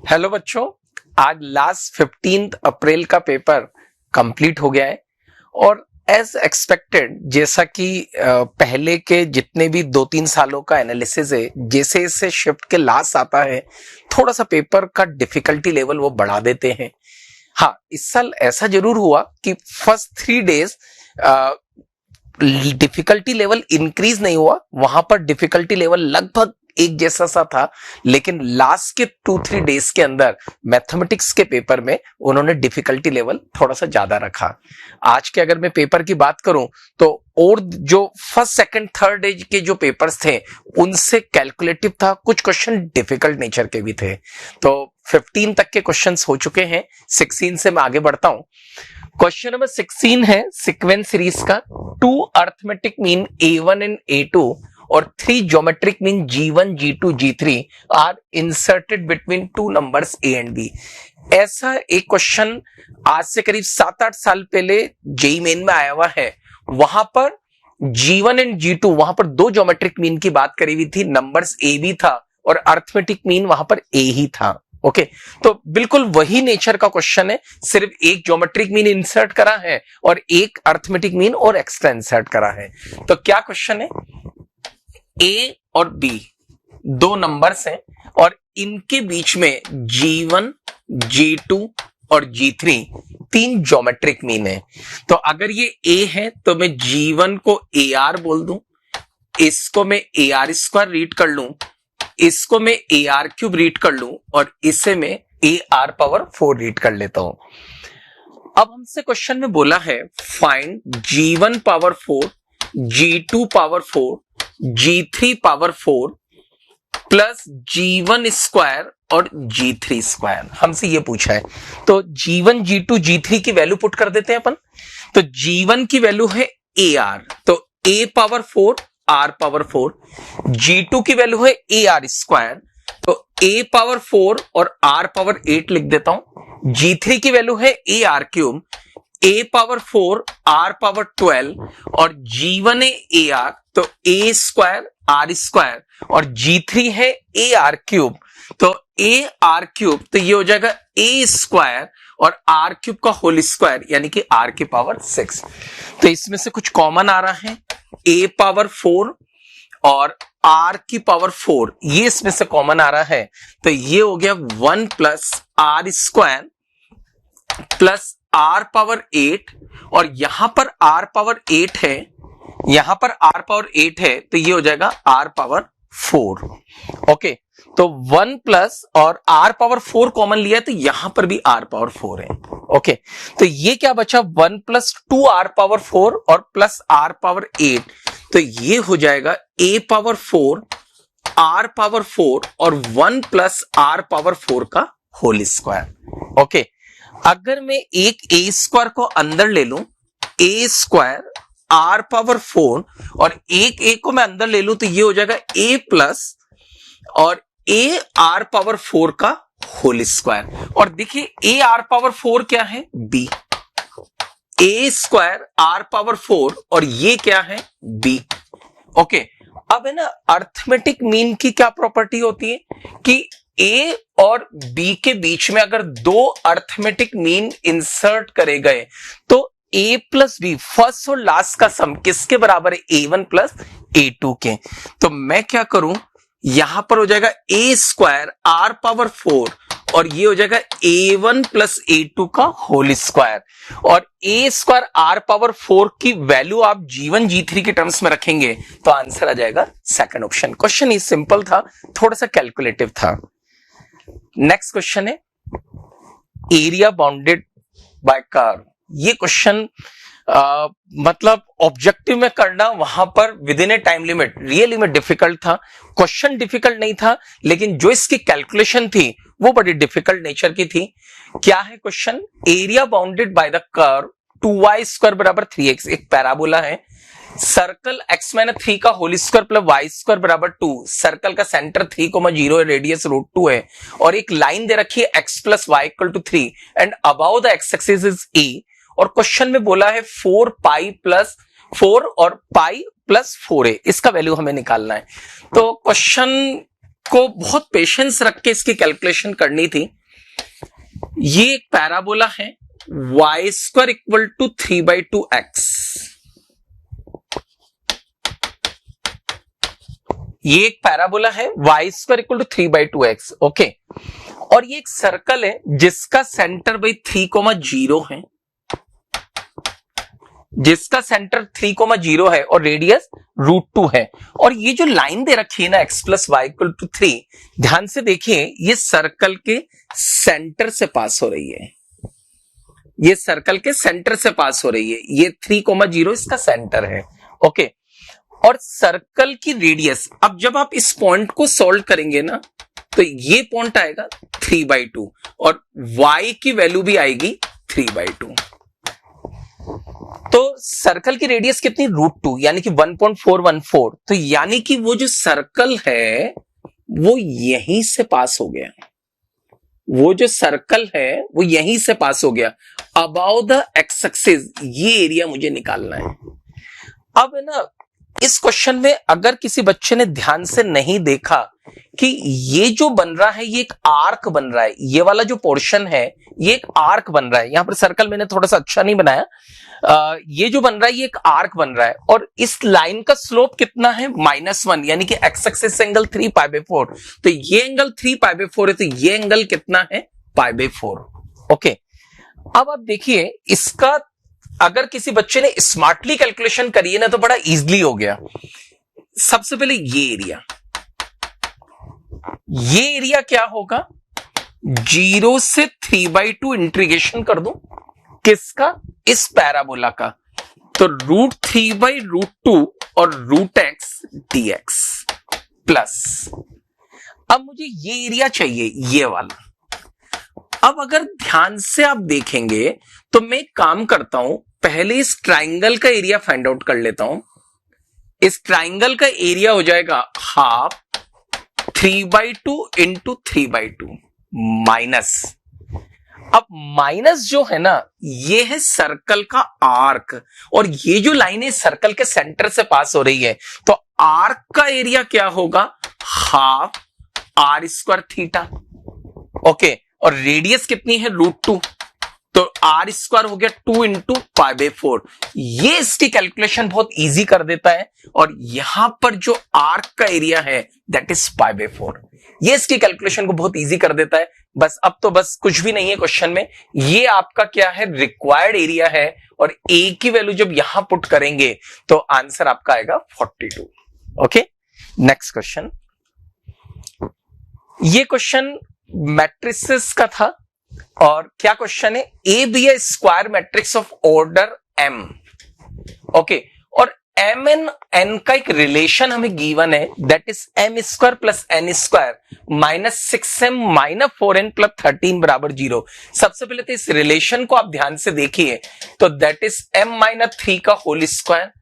Hello बच्चों, आज last 15 अप्रैल का पेपर कंप्लीट हो गया है और एज एक्सपेक्टेड जैसा कि पहले के जितने भी 2-3 सालों का एनालिसिस है, जैसे जैसे शिफ्ट के लास्ट आता है थोड़ा सा पेपर का डिफिकल्टी लेवल वो बढ़ा देते हैं। हाँ, इस साल ऐसा जरूर हुआ कि first 3 days difficulty level increase नहीं हुआ, वहां पर डिफिकल्टी लेवल लगभग एक जैसा सा था, लेकिन लास्ट के 2-3 डेज के अंदर मैथमेटिक्स के पेपर में उन्होंने डिफिकल्टी लेवल थोड़ा सा ज्यादा रखा। आज के अगर मैं पेपर की बात करूं तो और जो फर्स्ट सेकंड थर्ड डे के जो पेपर्स थे उनसे कैलकुलेटिव था, कुछ क्वेश्चन डिफिकल्ट नेचर के भी थे। तो 15 तक के क्वेश्चंस हो चुके हैं, 16 से मैं आगे बढ़ता हूं। क्वेश्चन नंबर 16 है सीक्वेंस सीरीज का। 2 arithmetic mean A1 and A2 और 3 geometric mean G1, G2, G3 are inserted between 2 numbers A and B। ऐसा एक क्वेश्चन आज से करीब 7-8 साल पहले जेईई मेन में आया हुआ है। वहां पर G1 एंड G2 वहां पर 2 ज्योमेट्रिक मीन की बात करी हुई थी, नंबर्स A भी था और अर्थमेटिक मीन वहां पर A ही था। ओके, तो बिल्कुल वही नेचर का क्वेश्चन है, सिर्फ एक ज्योमेट्रिक मीन इंसर्ट करा है और एक अर्थमेटिक मीन और एक्स्ट्रा इंसर्ट करा है। तो क्या क्वेश्चन है, A और B 2 नंबर्स हैं और इनके बीच में G1, G2 और G3 3 ज्योमेट्रिक मीन है। तो अगर ये A है तो मैं G1 को AR बोल दूं, इसको मैं AR स्क्वायर रीड कर लूं, इसको मैं AR क्यूब रीड कर लूं और इसे मैं AR पावर 4 रीड कर लेता हूं। अब हमसे क्वेश्चन में बोला है find G1 power 4, G2 power 4, G3 power 4 plus G1 square और G3 स्क्वायर। हमसे ये पूछा है, तो G1, G2, G3 की वैल्यू पुट कर देते हैं अपन। तो G1 की वैल्यू है AR, तो A power 4 R power 4। G2 की वैल्यू है AR स्क्वायर, तो A पावर 4 और R पावर 8 लिख देता हूं। G3 की वैल्यू है AR cube, A power 4 R power 12 और G1 है AR, तो A स्क्वायर R स्क्वायर और G3 है AR क्यूब, तो AR क्यूब, तो ये हो जाएगा A स्क्वायर और R क्यूब का होल स्क्वायर यानी कि R की पावर 6। तो इसमें से कुछ कॉमन आ रहा है, A पावर 4 और R की पावर 4, ये इसमें से कॉमन आ रहा है, तो ये हो गया 1 plus R square plus R power 8 और यहां पर R पावर 8 है, यहां पर R पावर 8 है, तो ये हो जाएगा R पावर 4। ओके, तो 1 प्लस और R पावर 4 कॉमन लिया है, तो यहां पर भी R पावर 4 है। ओके, तो ये क्या बचा, 1 प्लस 2R पावर 4 और प्लस R पावर 8, तो ये हो जाएगा A पावर 4, R पावर 4 और 1 प्लस R पावर 4 का होल स्क्वायर। ओके, अगर मैं एक A स्क्वायर को अंदर ले लूं, A स्क्वायर R पावर 4 और एक A को मैं अंदर ले लूं, तो ये हो जाएगा A प्लस और A R पावर 4 का होल स्क्वायर। और देखिए A R पावर 4 क्या है, B, A square R power 4 और ये क्या है, B। ओके, अब है ना अर्थमेटिक मीन की क्या प्रॉपर्टी होती है कि A और B के बीच में अगर 2 अर्थमेटिक मीन इंसर्ट करे गए तो A प्लस B फर्स्ट और लास्ट का सम किसके बराबर है, A1 प्लस A2 के। तो मैं क्या करूं, यहां पर हो जाएगा A स्क्वायर R पावर 4 और ये हो जाएगा A1 प्लस A2 का होल स्क्वायर और A स्क्वायर R पावर 4 की वैल्यू आप G1 G3 के टर्म्स में रखेंगे तो आंसर आ जाएगा सेकंड ऑप्शन। क्वेश्चन ही सिंपल था, थोड़ा सा कैलकुलेटिव था। नेक्स्ट क्वेश्चन है एरिया बाउंडेड बाय कर्व। ये क्वेश्चन मतलब ऑब्जेक्टिव में करना वहां पर with in A time limit really में डिफिकल्ट था। क्वेश्चन डिफिकल्ट नहीं था, लेकिन जो इसकी कैलकुलेशन थी वो बड़ी डिफिकल्ट नेचर की थी। क्या है question, area bounded by the curve 2y square बराबर 3x, एक पैराबोला है, सर्कल x माइनस 3 का whole square plus y square बराबर 2, सर्कल का सेंटर 3,0 रेडियस √2 है और एक लाइन दे रखी है x plus y equal to 3 and about the x axis is a। और क्वेश्चन में बोला है 4 पाई प्लस 4 और पाई प्लस 4a, इसका वैल्यू हमें निकालना है। तो क्वेश्चन आपको बहुत पेशेंस रख के इसकी कैलकुलेशन करनी थी। ये एक पैराबोला है y square equal to 3/2x। ये एक पैराबोला है y square equal to 3/2x। Okay, और ये एक सर्कल है जिसका सेंटर भाई 3,0 है, जिसका सेंटर 3,0 है और रेडियस √2 है। और ये जो लाइन दे रखी है ना x plus y equal to 3, ध्यान से देखिए ये सर्कल के सेंटर से पास हो रही है, ये सर्कल के सेंटर से पास हो रही है। ये 3,0 इसका सेंटर है। ओके, और सर्कल की रेडियस, अब जब आप इस पॉइंट को सोल्व करेंगे ना तो ये पॉइंट आएगा 3/2 और y की वैल्यू भी आएगी 3/2। तो सर्कल की रेडियस कितनी, √2, यानी कि 1.414। तो यानी कि वो जो सर्कल है वो यहीं से पास हो गया, वो जो सर्कल है वो यहीं से पास हो गया अबाउ द एक्स एक्सिस। ये एरिया मुझे निकालना है। अब है ना, इस क्वेश्चन में अगर किसी बच्चे ने ध्यान से नहीं देखा कि ये जो बन रहा है ये एक आर्क बन रहा है, ये वाला जो पोर्शन है ये एक आर्क बन रहा है। यहां पर सर्कल मैंने थोड़ा सा अच्छा नहीं बनाया, ये जो बन रहा है ये एक आर्क बन रहा है और इस लाइन का स्लोप कितना है, -1, यानी कि एक्स एक्सिस एंगल 3π/4। तो ये एंगल 3π/4 है, तो ये एंगल कितना है, π/4। ओके, अब आप देखिए इसका अगर किसी बच्चे ने स्मार्टली कैलकुलेशन करी है ना तो बड़ा इजीली हो गया। सबसे पहले ये एरिया क्या होगा, 0 से 3/2 इंटीग्रेशन कर दूं किसका, इस पैराबोला का, तो √3/√2 और √x dx प्लस, अब मुझे ये एरिया चाहिए, ये वाला। अब अगर ध्यान से आप देखेंगे तो मैं एक काम करता हूं, पहले इस ट्राइंगल का एरिया फाइंड आउट कर लेता हूं। इस ट्राइंगल का एरिया हो जाएगा हाफ 3/2 इंटू 3/2 माइनस, अब माइनस जो है ना ये है सर्कल का आर्क, और ये जो लाइन है सर्कल के सेंटर से पास हो रही है, तो आर्क का एरिया क्या होगा, हाफ r² थीटा। ओके, और रेडियस कितनी है, √2, तो r² हो गया 2 इंटू π/4। ये इसकी कैलकुलेशन बहुत इजी कर देता है, और यहां पर जो आर्क का एरिया है दैट इज π/4। ये इसकी कैलकुलेशन को बहुत इजी कर देता है। बस अब तो बस कुछ भी नहीं है क्वेश्चन में, ये आपका क्या है, रिक्वायर्ड एरिया है, और a की वैल्यू जब यहां पुट करेंगे तो आंसर आपका आएगा 42। Okay, next question. ये क्वेश्चन मैट्रिसेस का था, और क्या क्वेश्चन है, A B A square matrix of order m। Okay, और m एन n का एक रिलेशन हमें गिवन है, that is m² plus n² -6m -4n plus 13 बराबर 0। सबसे पहले तो इस रिलेशन को आप ध्यान से देखिए, तो दैट इज m-3 का होल स्क्वायर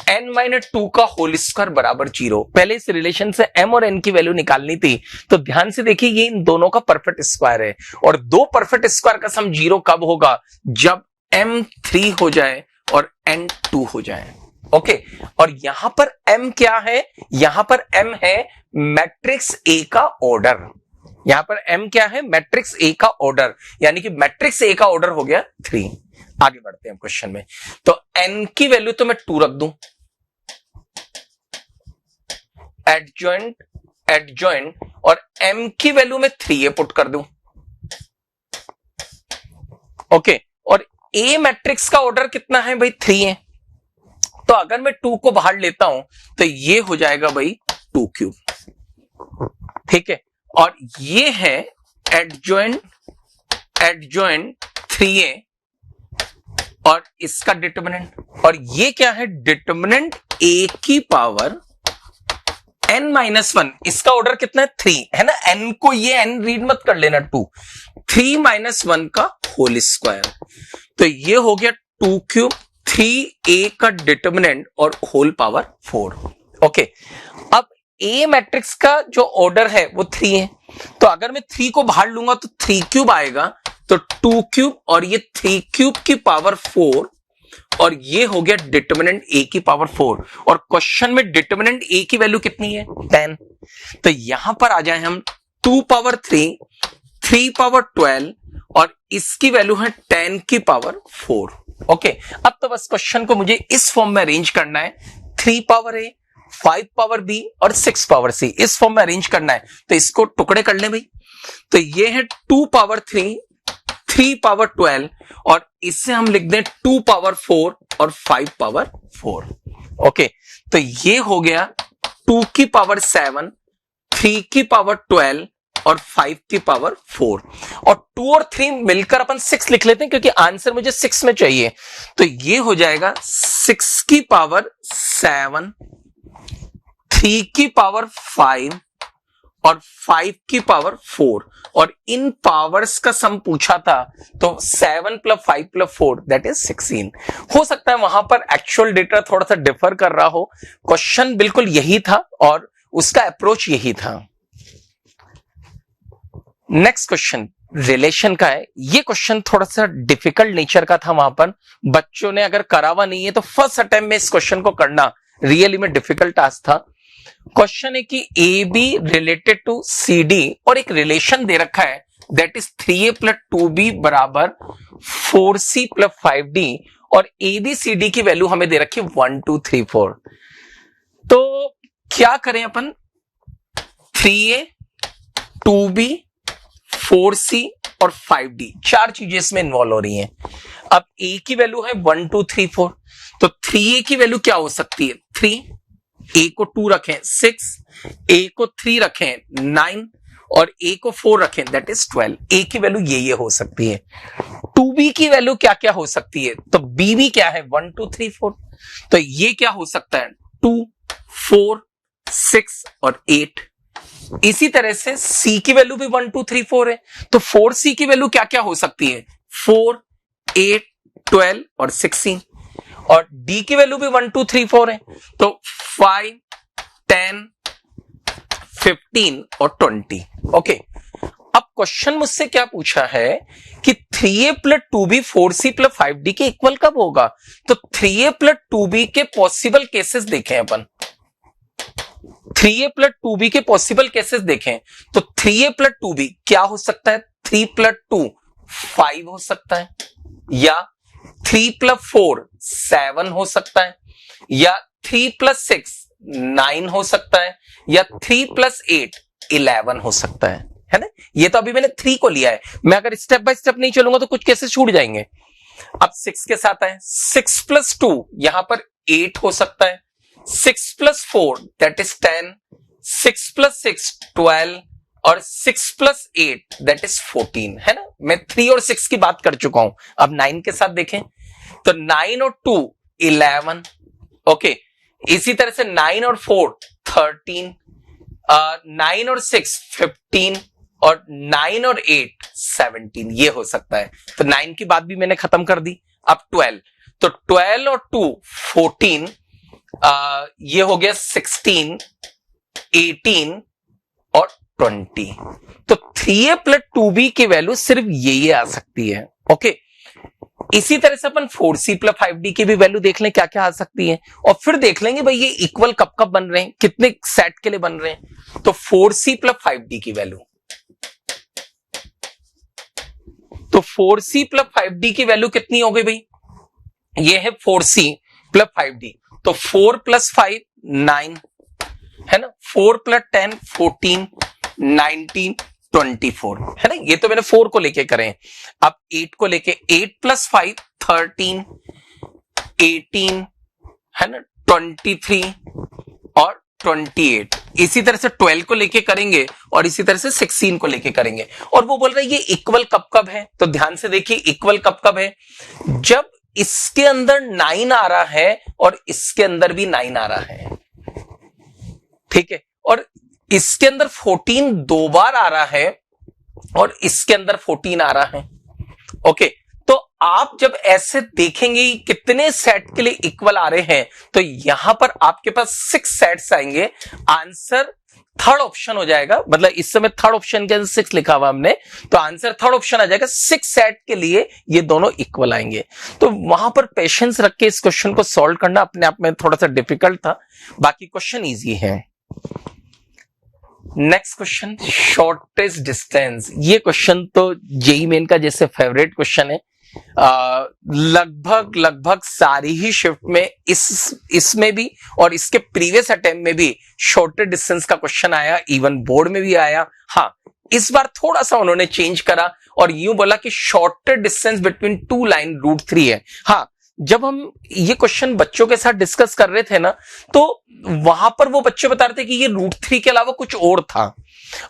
n-2 का होल स्क्वायर बराबर 0। पहले इस रिलेशन से m और n की वैल्यू निकालनी थी, तो ध्यान से देखिए ये इन दोनों का परफेक्ट स्क्वायर है, और दो परफेक्ट स्क्वायर का सम 0 कब होगा, जब m3 हो जाए और n2 हो जाए। ओके, और यहां पर m क्या है, यहां पर m है मैट्रिक्स A का ऑर्डर, यहां पर m क्या है, मैट्रिक्स A का ऑर्डर, यानी कि मैट्रिक्स A का ऑर्डर हो गया 3। आगे बढ़ते हैं क्वेश्चन में, तो n की वैल्यू तो मैं 2 रख दूं, एडजॉइंट, और m की वैल्यू में 3a पुट कर दूं। ओके, और A मैट्रिक्स का ऑर्डर कितना है भाई, 3 है, तो अगर मैं 2 को बाहर लेता हूं तो ये हो जाएगा भाई 2³ ठीक है, और ये है एडजॉइंट 3a और इसका डिटर्मिनेंट, और ये क्या है, डिटर्मिनेंट a की पावर n-1, इसका ऑर्डर कितना है, 3 है ना, n को ये n रीड मत कर लेना, 2, 3 - 1 का होल स्क्वायर, तो ये हो गया 2³ 3a का डिटर्मिनेंट और होल पावर 4। ओके, अब A मैट्रिक्स का जो ऑर्डर है वो 3 है, तो अगर मैं 3 को बाहर लूंगा तो 3³ आएगा, तो 2³ और ये 3³ की पावर 4 और ये हो गया डिटर्मिनेंट a की पावर 4, और क्वेश्चन में डिटर्मिनेंट a की वैल्यू कितनी है 10। तो यहां पर आ जाए हम 2 पावर 3, 3 पावर 12 और इसकी वैल्यू है 10 की पावर 4। ओके, अब तो बस क्वेश्चन को मुझे इस फॉर्म में अरेंज करना है, 3 पावर a, 5 पावर b और 6 पावर c, इस फॉर्म में अरेंज करना है। तो इसको टुकड़े कर लें भाई। तो ये है 2 पावर 3, 3 पावर 12 और इससे हम लिख दें 2 पावर 4 और 5 पावर 4। ओके, तो ये हो गया 2 की पावर 7, 3 की पावर 12 और 5 की पावर 4, और 2 और 3 मिलकर अपन 6 लिख लेते हैं क्योंकि आंसर मुझे 6 में चाहिए। तो ये हो जाएगा 6 की पावर 7, 3 की पावर 5 और 5 की पावर 4, और इन पावर्स का सम पूछा था तो 7 प्लस 5 प्लस 4 दैट इज 16। हो सकता है वहां पर एक्चुअल डेटा थोड़ा सा डिफर कर रहा हो, क्वेश्चन बिल्कुल यही था और उसका अप्रोच यही था। नेक्स्ट क्वेश्चन रिलेशन का है। ये क्वेश्चन थोड़ा सा डिफिकल्ट नेचर का था, वहां पर बच्चों ने अगर करा हुआ नहीं है तो फर्स्ट अटेम्प्ट में इस क्वेश्चन को करना रियली में डिफिकल्ट टास्क था। क्वेश्चन है कि A B related to C D और एक रिलेशन दे रखा है that is 3a plus 2b बराबर 4c प्लस 5d, और ए बी सी डी की वैल्यू हमें दे रखी है 1 2 3 4। तो क्या करें अपन, 3a 2b 4c और 5d, चार चीजें इसमें इन्वॉल्व हो रही हैं। अब a की वैल्यू है 1 2 3 4, तो 3a की वैल्यू क्या हो सकती है 3, a को 2 रखें 6, a को 3 रखें 9 और a को 4 रखें दैट इज 12। a की वैल्यू ये हो सकती है। 2b की वैल्यू क्या क्या हो सकती है, तो b भी क्या है 1 2 3 4, तो ये क्या हो सकता है 2 4 6 और 8। इसी तरह से c की वैल्यू भी 1 2 3 4 है, तो 4c की वैल्यू क्या क्या हो सकती है 4 8 12 और 16, और d की वैल्यू भी 1 2 3 4 है, तो 5 10 15 और 20। ओके, अब क्वेश्चन मुझसे क्या पूछा है कि 3a plus 2b 4c plus 5d के इक्वल कब होगा। तो 3a प्लस 2b के पॉसिबल केसेस देखें अपन, 3a प्लस 2b के पॉसिबल केसेस देखें तो 3a प्लस 2b क्या हो सकता है, 3 प्लस 2 5 हो सकता है, या 3 प्लस 4 7 हो सकता है, या 3 प्लस 6 9 हो सकता है, या 3 प्लस 8 11 हो सकता है ना। ये तो अभी मैंने 3 को लिया है, मैं अगर स्टेप बाय स्टेप नहीं चलूंगा तो कुछ केसेस छूट जाएंगे। अब 6 के साथ है, 6 प्लस 2 यहां पर 8 हो सकता है, 6 प्लस 4 दैट इज 10, 6 प्लस 6 12 और 6 प्लस 8 दैट इज 14, है ना। मैं 3 और 6 की बात कर चुका हूं, अब 9 के साथ देखें तो 9 और 2 11। ओके, इसी तरह से 9 और 4 13, 9 और 6 15 और 9 और 8 17, ये हो सकता है। तो 9 की बात भी मैंने खत्म कर दी। अब 12, तो 12 और 2 14, ये हो गया 16 18 और 20। तो 3a प्लस 2b की वैल्यू सिर्फ ये आ सकती है। ओके, इसी तरह से अपन 4c प्लस 5d की भी वैल्यू देख लें क्या क्या आ सकती है, और फिर देख लेंगे भाई ये इक्वल कब कब बन रहे हैं, कितने सेट के लिए बन रहे हैं। तो 4c प्लस 5d की वैल्यू, तो 4c प्लस 5d की वैल्यू कितनी हो गई भाई, ये है 4c प्लस 5d, तो 4 प्लस 5 9 है ना, 4 प्लस 10 14 19 24 है ना। ये तो मैंने 4 को लेके करें। अब 8 को लेके 8 प्लस 5 13 18 है ना, 23 और 28। इसी तरह से 12 को लेके करेंगे और इसी तरह से 16 को लेके करेंगे। और वो बोल रहे हैं ये इक्वल कब कब है, तो ध्यान से देखिए इक्वल कब कब है, जब इसके अंदर 9 आ रहा है और इसके अंदर भी 9 आ रहा है, ठीक है, और इसके अंदर 14 दो बार आ रहा है और इसके अंदर 14 आ रहा है। ओके, तो आप जब ऐसे देखेंगे कितने सेट के लिए इक्वल आ रहे हैं, तो यहां पर आपके पास 6 सेट्स आएंगे। आंसर थर्ड ऑप्शन हो जाएगा, मतलब इस समय थर्ड ऑप्शन के अंदर 6 लिखा हुआ हमने, तो आंसर थर्ड ऑप्शन आ जाएगा। 6 सेट के लिए ये दोनों इक्वल आएंगे। तो वहां पर पेशेंस रख के इस क्वेश्चन को सॉल्व करना अपने आप में थोड़ा सा डिफिकल्ट था, बाकी क्वेश्चन इजी है। Next question, shortest distance. ये क्वेश्चन तो जेईई मेन का जैसे फेवरेट क्वेश्चन है। लगभग सारी ही शिफ्ट में इसमें भी और इसके प्रीवियस अटेम्प्ट में भी शॉर्टेस्ट डिस्टेंस का क्वेश्चन आया, इवन बोर्ड में भी आया। हाँ, इस बार थोड़ा सा उन्होंने चेंज करा और यूं बोला कि shortest distance between two line √3 है। हाँ, जब हम ये क्वेश्चन बच्चों के साथ डिस्कस कर रहे थे ना, तो वहां पर वो बच्चे बता रहे थे कि ये √3 के अलावा कुछ और था,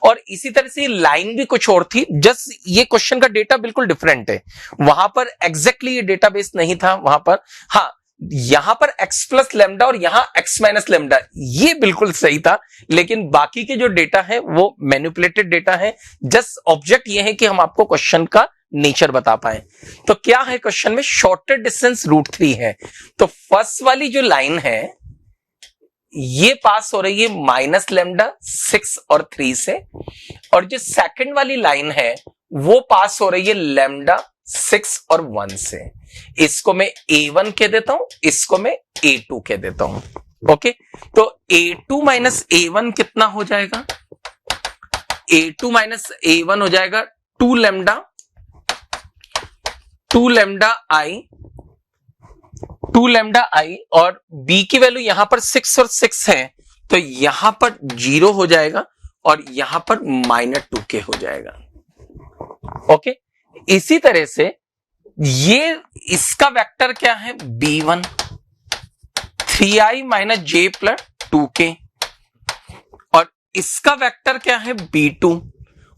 और इसी तरह से लाइन भी कुछ और थी। जस्ट ये क्वेश्चन का डेटा बिल्कुल डिफरेंट है। वहां पर एग्जैक्टली ये डेटाबेस नहीं था वहां पर। हाँ, यहां पर x+ लैम्डा और यहां x- लैम्डा, ये बिल्कुल सही था, लेकिन बाकी के जो डेटा है वो मैनिपुलेटेड डेटा है। जस्ट ऑब्जेक्ट ये है कि हम आपको क्वेश्चन का नेचर बता पाए। तो क्या है क्वेश्चन में, शॉर्टेस्ट डिस्टेंस √3 है। तो फर्स्ट वाली जो लाइन है ये पास हो रही है -λ 6 और 3 से, और जो सेकंड वाली लाइन है वो पास हो रही है λ 6 और 1 से। इसको मैं A1 कह देता हूं, इसको मैं A2 कह देता हूं। ओके, तो A2 माइनस A1 कितना हो जाएगा? A2 माइनस A1 हो जाएगा 2λ I, और B की वैल्यू यहां पर 6 और 6 है, तो यहां पर 0 हो जाएगा और यहां पर -2k हो जाएगा। ओके, इसी तरह से ये इसका वेक्टर क्या है, B1 3i - j + 2k, और इसका वेक्टर क्या है B2,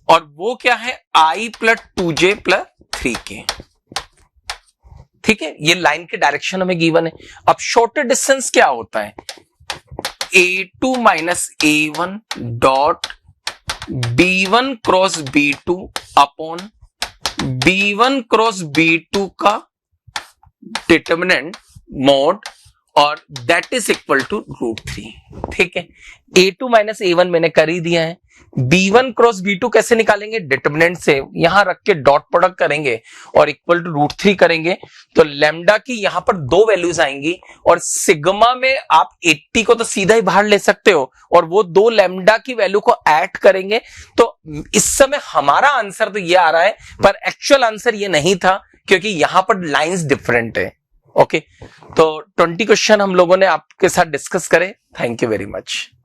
और वो क्या है i + 2j + 3k। ठीक है, ये लाइन के डायरेक्शन हमें गिवन है। अब शॉर्टेस्ट डिस्टेंस क्या होता है, A2 - A1 dot B1 cross B2 upon B1 cross B2 का डिटरमिनेंट मोड, और दैट इज इक्वल टू √3। ठीक है, A2 - A1 मैंने कर ही दिया है। B1 क्रॉस B2 कैसे निकालेंगे, डिटरमिनेंट से यहां रख के डॉट प्रोडक्ट करेंगे और इक्वल टू √3 करेंगे, तो लैम्डा की यहां पर 2 वैल्यूज आएंगी, और सिग्मा में आप 80 को तो सीधा ही बाहर ले सकते हो, और वो 2 लैम्डा की वैल्यू को ऐड करेंगे। तो इस समय हमारा आंसर तो ये आ रहा है, पर एक्चुअल आंसर ये नहीं था, क्योंकि यहां पर लाइंस डिफरेंट है। ओके, तो 20 क्वेश्चन हम लोगों ने आपके साथ डिस्कस करे। Thank you very much.